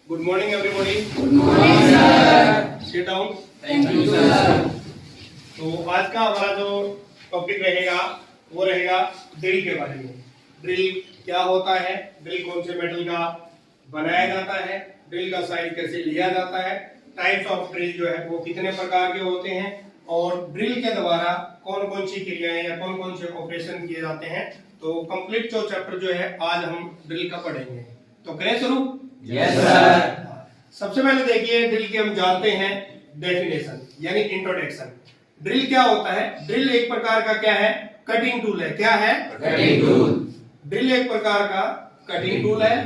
Good morning, everybody. Good morning, sir. Sit down. Thank you, sir. तो आज का हमारा जो टॉपिक रहेगा वो रहेगा ड्रिल के बारे में। ड्रिल क्या होता है, ड्रिल कौन से मेटल का बनाया जाता है, ड्रिल का साइज कैसे लिया जाता है, टाइप्स ऑफ ड्रिल जो है वो कितने प्रकार के होते हैं और ड्रिल के द्वारा कौन कौन सी क्रियाएं या कौन कौन से ऑपरेशन किए जाते हैं। तो कंप्लीट जो चैप्टर जो है आज हम ड्रिल का पढ़ेंगे। तो करें शुरू? Yes, sir. सबसे पहले देखिए ड्रिल के हम जानते हैं डेफिनेशन यानी इंट्रोडक्शन। ड्रिल क्या होता है? ड्रिल एक प्रकार का क्या है? कटिंग टूल है। क्या है? Cutting tool. ड्रिल एक प्रकार का कटिंग टूल है।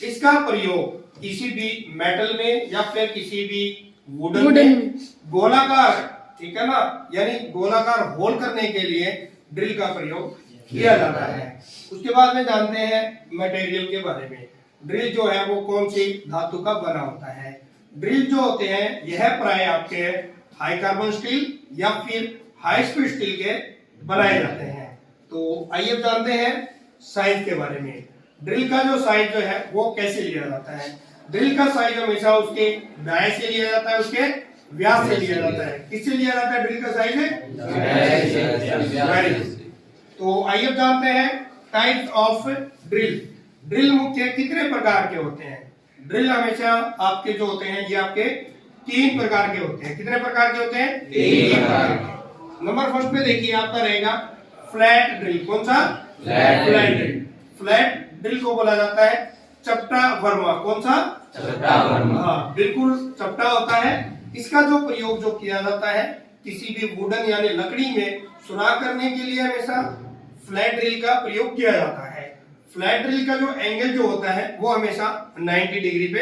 इसका प्रयोग किसी भी मेटल में या फिर किसी भी वुडन में गोलाकार, ठीक है ना, यानी गोलाकार होल करने के लिए ड्रिल का प्रयोग किया जाता है। उसके बाद में जानते हैं मटेरियल के बारे में। ड्रिल जो है वो कौन सी धातु का बना होता है। ड्रिल जो होते हैं यह प्राय आपके हाई कार्बन स्टील या फिर हाई स्पीड स्टील के बनाए जाते हैं। तो आइए अब जानते हैं साइज के बारे में। ड्रिल का जो साइज जो है वो कैसे लिया जाता है। ड्रिल का साइज हमेशा उसके डाय से लिया जाता है, उसके व्यास से लिया जाता है। किससे लिया जाता है ड्रिल का साइज? तो आइए अब जानते हैं टाइप्स ऑफ ड्रिल। ड्रिल मुख्य कितने प्रकार के होते हैं? ड्रिल हमेशा आपके जो होते हैं ये आपके 3 प्रकार के होते हैं। कितने प्रकार के होते हैं? 3 प्रकार। नंबर फर्स्ट पे देखिए आपका रहेगा फ्लैट ड्रिल। कौन सा? Flat drill. फ्लैट ड्रिल को बोला जाता है चपटा वर्मा। कौन सा? चपटा वर्मा। हाँ, बिल्कुल चपटा होता है। इसका जो प्रयोग जो किया जाता है किसी भी वुडन यानी लकड़ी में सुराख करने के लिए हमेशा फ्लैट ड्रिल का प्रयोग किया जाता है। फ्लैट ड्रिल का जो एंगल जो होता है वो हमेशा 90 डिग्री पे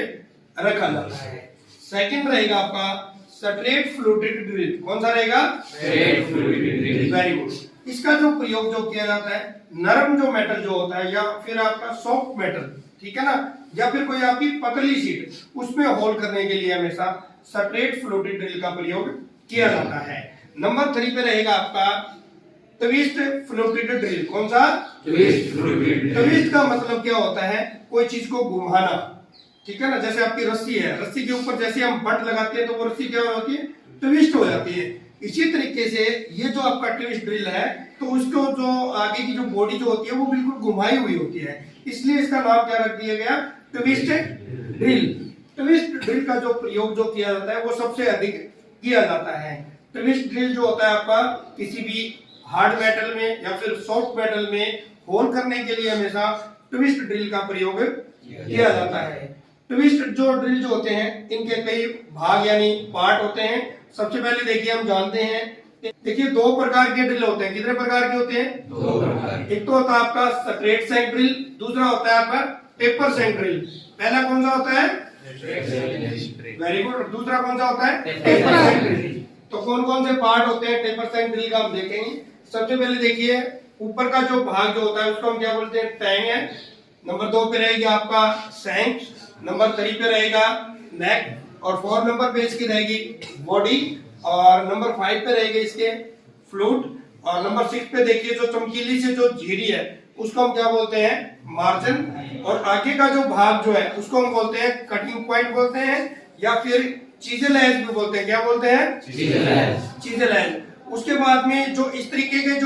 रखा जाता है। सेकंड रहेगा आपका स्ट्रेट फ्लूटेड ड्रिल। कौन सा रहेगा? Straight fluted drill. Very good. इसका जो प्रयोग जो किया जाता है नरम जो मेटल जो होता है या फिर आपका सॉफ्ट मेटल, ठीक है ना, या फिर कोई आपकी पतली शीट उसमें होल करने के लिए हमेशा स्ट्रेट फ्लूटेड ड्रिल का प्रयोग किया जाता है। नंबर 3 पे रहेगा आपका ट्विस्ट फ्लूटेड ड्रिल। कौन सा? Twist fluted drill. ट्विस्ट का मतलब क्या होता है? कोई चीज को घुमाना, ठीक है ना। जैसे आपकी रस्सी है, रस्सी के ऊपर जैसे हम बट लगाते हैं तो वो रस्सी क्या होती है? ट्विस्ट हो जाती है। इसी तरीके से ये जो आपका ट्विस्ट ड्रिल है तो उसको जो आगे की जो बॉडी जो होती है वो बिल्कुल घुमाई हुई होती है, इसलिए इसका नाम क्या रख दिया गया? Twist drill. ट्विस्ट ड्रिल का जो प्रयोग जो किया जाता है वो सबसे अधिक किया जाता है। ट्विस्ट ड्रिल जो होता है आपका किसी भी हार्ड मेटल में या फिर सॉफ्ट मेटल में होल करने के लिए हमेशा ट्विस्ट ड्रिल का प्रयोग किया जाता है। ट्विस्ट जो ड्रिल जो होते हैं इनके कई भाग यानी पार्ट होते हैं। सबसे पहले देखिए हम जानते हैं, देखिए 2 प्रकार के ड्रिल होते हैं। कितने प्रकार के होते हैं? 2 प्रकार। एक तो होता है आपका स्ट्रेट शैंक ड्रिल, दूसरा होता है आपका टेपर शैंक ड्रिल। पहला कौन सा होता है? Very good. दूसरा कौन सा होता है? Taper shank drill. तो कौन कौन से पार्ट होते हैं टेपर शैंक ड्रिल का हम देखेंगे। सबसे पहले देखिए ऊपर का जो भाग जो होता है उसको हम क्या बोलते हैं? टैंग है। नंबर 2 पे रहेगा आपका शैंक, नंबर 3 पे रहेगा नेक और 4 नंबर पे इसकी रहेगी बॉडी और नंबर 5 पे रहेगा इसके फ्लूट और नंबर 6 पे देखिए जो चमकीली से जो झिरी है उसको हम क्या बोलते हैं? मार्जिन। और आगे का जो भाग जो है उसको हम बोलते हैं कटिंग पॉइंट बोलते हैं या फिर चीजेल एज भी बोलते हैं। क्या बोलते हैं? चीजेल एज। उसके बाद में जो इस तरीके के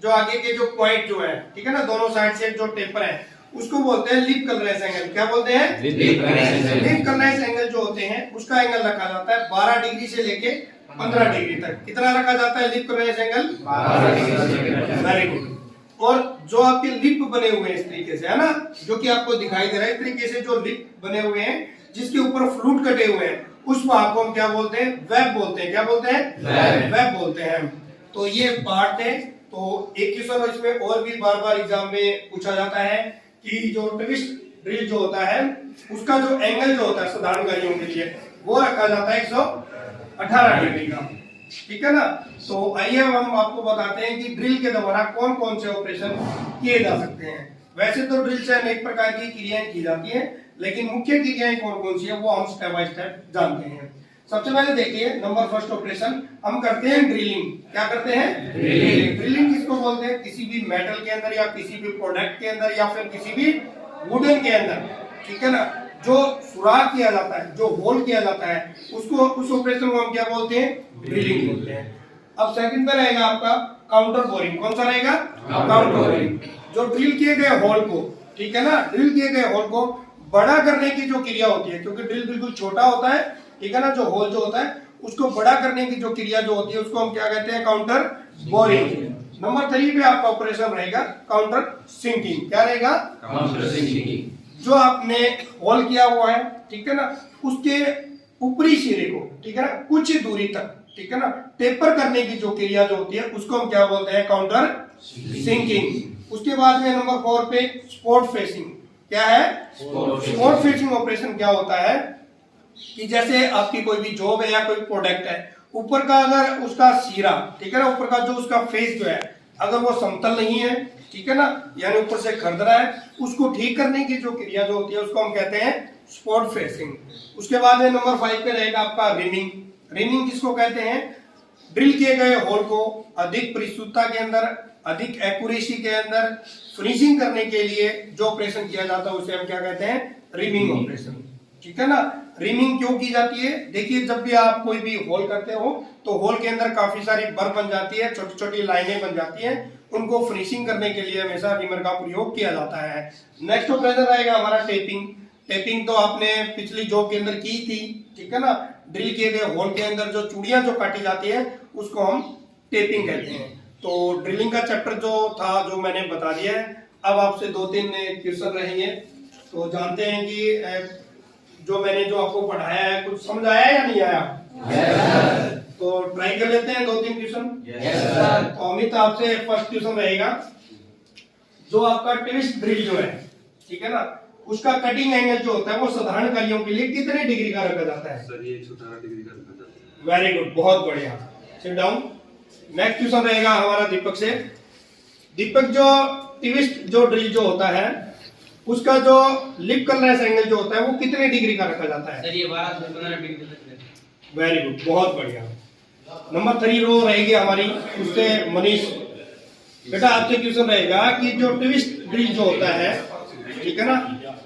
जो आगे के जो पॉइंट जो है, ठीक है ना, दोनों साइड से जो टेपर है उसको बोलते हैं लिप कलरेस एंगल। क्या बोलते हैं? लिप कलरेस एंगल जो होते हैं उसका एंगल रखा जाता है 12 डिग्री से लेके 15 डिग्री तक। कितना रखा जाता है lip clearance angle? 12 degree. Very good. और जो आपके लिप बने हुए हैं इस तरीके से, है ना, जो कि आपको दिखाई दे रहा है, इस तरीके से जो लिप बने हुए हैं जिसके ऊपर फ्लूट कटे हुए हैं उस भाग को हम क्या बोलते हैं? वेब बोलते हैं। क्या बोलते हैं? वेब बोलते हैं। तो ये पार्ट है। तो एक क्वेश्चन इसमें और भी बार बार एग्जाम में पूछा जाता है कि जो ट्विस्ट ड्रिल जो होता है उसका जो एंगल जो होता है साधारण गाड़ियों के लिए वो रखा जाता है 118 डिग्री का, ठीक है ना। तो आइए हम आपको बताते हैं कि ड्रिल के द्वारा कौन कौन से ऑपरेशन किए जा सकते हैं। वैसे तो ड्रिल से अनेक प्रकार की क्रियाएं की जाती हैं, लेकिन मुख्य क्रियाएं कौन कौन सी है वो हम स्टेप बाय स्टेप जानते हैं। सबसे पहले देखिए नंबर फर्स्ट ऑपरेशन हम करते हैं ड्रिलिंग। क्या करते हैं? ड्रिलिंग। ड्रिलिंग किसको बोलते हैं? किसी भी मेटल के अंदर या किसी भी प्रोडक्ट के अंदर या फिर किसी भी वुडन के अंदर, ठीक है ना, जो सुराख किया जाता है, जो होल किया जाता है, उसको, उस ऑपरेशन को हम क्या बोलते हैं? ड्रिलिंग बोलते हैं। अब सेकंड पे रहेगा आपका काउंटर बोरिंग। कौन सा रहेगा? Counter boring. जो ड्रिल किए गए होल को, ठीक है ना, ड्रिल किए गए होल को बड़ा करने की जो क्रिया होती है, क्योंकि ड्रिल बिल्कुल छोटा होता है, ठीक है ना, जो होल जो होता है उसको बड़ा करने की जो क्रिया जो होती है उसको हम क्या कहते हैं? Counter boring. नंबर 3 पे आपका ऑपरेशन रहेगा काउंटर सिंकिंग। क्या रहेगा? Counter sinking. जो आपने होल किया हुआ है, ठीक है ना, उसके ऊपरी सिरे को, ठीक है ना, कुछ दूरी तक, ठीक है ना, टेपर करने की जो क्रिया जो होती है उसको हम क्या बोलते हैं? Counter sinking. उसके बाद में नंबर 4 पे स्पोर्ट फेसिंग। क्या है? स्पोर्ट फेसिंग ऑपरेशन क्या होता है कि जैसे आपकी कोई भी जॉब है या कोई प्रोडक्ट है, ऊपर का अगर उसका सिरा, ठीक है ना, ऊपर का जो उसका फेस जो है अगर वो समतल नहीं है, ठीक है ना, यानी ऊपर से खरद रहा है, उसको ठीक करने की जो क्रिया जो होती है उसको हम कहते हैं स्पोर्ट फेसिंग। उसके बाद में नंबर 5 पे रहेगा आपका रिमिंग। रिमिंग किसको कहते हैं? ड्रिल किए गए होल को अधिक परिशुद्धता के अंदर, अधिक एक्यूरेसी के अंदर फिनिशिंग करने के लिए जो ऑपरेशन किया जाता है उसे हम क्या कहते हैं? Rhyming operation. ठीक है ना। रिमिंग क्यों की जाती है? देखिए, जब भी आप कोई भी होल करते हो तो होल के अंदर काफी सारी बर बन जाती है, छोटी छोटी लाइनें बन जाती हैं, उनको फिनिशिंग करने के लिए हमेशा रिमर का प्रयोग किया जाता है। नेक्स्ट ऑपरेशन रहेगा हमारा टेपिंग। टेपिंग तो आपने पिछली जॉब के अंदर की थी, ठीक है ना। ड्रिल किए गए होल के अंदर जो चूड़ियां जो काटी जाती है उसको हम टेपिंग कहते हैं। तो ड्रिलिंग का चैप्टर जो था जो मैंने बता दिया है। अब आपसे 2-3 क्वेश्चन रहेंगे, तो जानते हैं कि जो मैंने जो आपको पढ़ाया है कुछ समझ आया या नहीं आया? yes, तो ट्राई कर लेते हैं 2-3 क्वेश्चन। yes, तो अमित आपसे फर्स्ट क्वेश्चन रहेगा, जो आपका ट्विस्ट ड्रिल जो है, ठीक है ना, उसका कटिंग एंगल जो होता है वो साधारण कार्यों के लिए कितने डिग्री का रखा जाता है? सर ये 18 डिग्री का रखा जाता है। वेरी गुड, बहुत बढ़िया। Sit down. नेक्स्ट क्वेश्चन रहेगा हमारा दीपक से। दीपक, जो ट्विस्ट जो ड्रिल जो होता है उसका जो लिप कलनेस एंगल जो होता है वो कितने डिग्री का रखा जाता है? सर ये 12 से 15 डिग्री तक है। वेरी गुड, बहुत बढ़िया। नंबर 3 रो रहेगी हमारी, उससे मनीष। बेटा आपसे क्वेश्चन रहेगा कि जो ट्विस्ट ड्रिल जो होता है, ठीक है ना,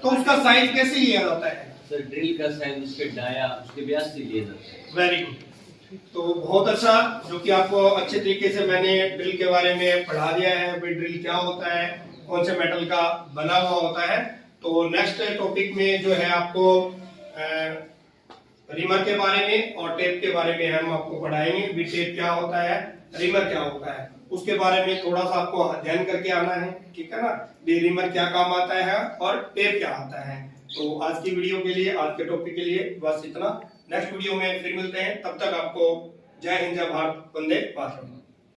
तो उसका साइज कैसे लिया जाता है? सर ड्रिल का साइज उसके डाया उसके व्यास से लिया जाता है। Very good. तो बहुत अच्छा, जो कि आपको अच्छे तरीके से मैंने ड्रिल के बारे में पढ़ा दिया है। भाई ड्रिल क्या होता है, कौन से मेटल का बना हुआ होता है। तो नेक्स्ट टॉपिक में जो है आपको रिमर के बारे में और टेप के बारे में हम आपको पढ़ाएंगे। भी टेप क्या होता है, रिमर क्या होता है, उसके बारे में थोड़ा सा आपको अध्ययन करके आना है, ठीक है ना। भी रिमर क्या काम आता है और टेप क्या आता है। तो आज की वीडियो के लिए, आज के टॉपिक के लिए बस इतना। नेक्स्ट वीडियो में फिर मिलते हैं, तब तक आपको जय हिंद, जय भारत, वंदे मातरम।